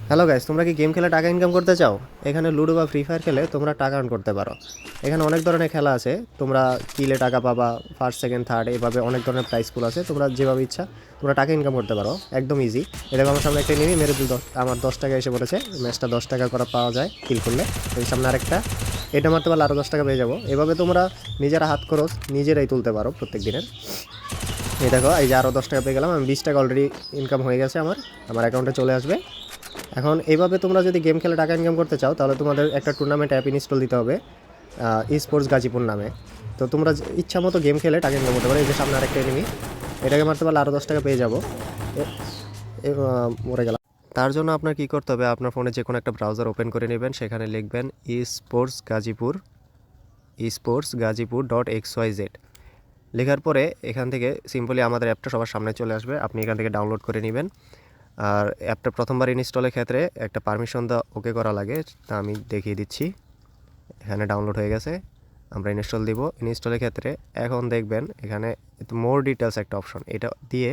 Hello guys, তোমরা কি game খেলে টাকা ইনকাম করতে চাও? এখানে লুডো বা ফ্রি ফায়ার খেলে তোমরা টাকা আর্ন করতে পারো। এখানে অনেক ধরনের খেলা আছে, তোমরা কিলে টাকা পাবা, ফার্স্ট সেকেন্ড থার্ড এভাবে অনেক ধরনের প্রাইস পুল আছে। তোমরা যেভাবে ইচ্ছা তোমরা টাকা ইনকাম করতে পারো, একদম ইজি। এটা আমার সামনে একটা নিবি মেরে দিল, আমার 10 টাকা এসে পড়েছে। ম্যাচটা 10 টাকা করে পাওয়া যায় কিল করলে। এর সামনে আরেকটা, এটা মারতে পারলে আরও 10 টাকা পেয়ে যাবো। এভাবে তোমরা নিজেরা হাত খরচ নিজেরাই তুলতে পারো প্রত্যেক দিনের। এই দেখো, এই যে আরও 10 টাকা পেয়ে গেলাম, আমি 20 টাকা অলরেডি ইনকাম হয়ে গেছে আমার আমার অ্যাকাউন্টে চলে আসবে। এখন এইভাবে তোমরা যদি গেম খেলে টাকা ইনকাম করতে চাও তাহলে তোমাদের একটা টুর্নামেন্ট অ্যাপ ইনস্টল দিতে হবে, ই স্পোর্টস গাজীপুর নামে। তো তোমরা ইচ্ছা মতো গেম খেলে টাকা ইনকাম করতে পারো। এই যে সামনে আরেকটা এনিমি, এটাকে মারতে পারলে আরও 10 টাকা পেয়ে যাবো। মরে গেলাম। তার জন্য আপনার কী করতে হবে, আপনার ফোনে যে কোনো একটা ব্রাউজার ওপেন করে নেবেন, সেখানে লিখবেন esportsgazipoor.xyz। লেখার পরে এখান থেকে সিম্পলি আমাদের অ্যাপটা সবার সামনে চলে আসবে, আপনি এখান থেকে ডাউনলোড করে নেবেন। আর অ্যাপটা প্রথমবার ইনস্টলের ক্ষেত্রে একটা পারমিশন ওকে করা লাগে, তা আমি দেখিয়ে দিচ্ছি। এখানে ডাউনলোড হয়ে গেছে, আমরা ইনস্টল দিব। ইনস্টলের ক্ষেত্রে এখন দেখবেন এখানে মোর ডিটেলস একটা অপশন, এটা দিয়ে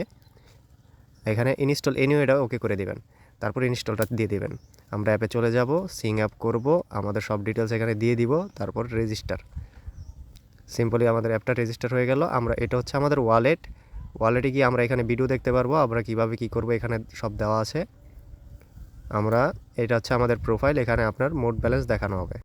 এখানে ইনস্টল এনিওয়েটা ওকে করে দিবেন। তারপর ইনস্টলটা দিয়ে দিবেন। আমরা অ্যাপে চলে যাব, সিং আপ করব, আমাদের সব ডিটেলস এখানে দিয়ে দিব, তারপর রেজিস্টার। সিম্পলি আমাদের অ্যাপটা রেজিস্টার হয়ে গেল। আমরা এটা হচ্ছে আমাদের ওয়ালেটে গিয়ে আমরা এখানে ভিডিও দেখতে পারবো, আমরা কীভাবে কী করবো এখানে সব দেওয়া আছে। এটা হচ্ছে আমাদের প্রোফাইল, এখানে আপনার মোট ব্যালেন্স দেখানো হবে।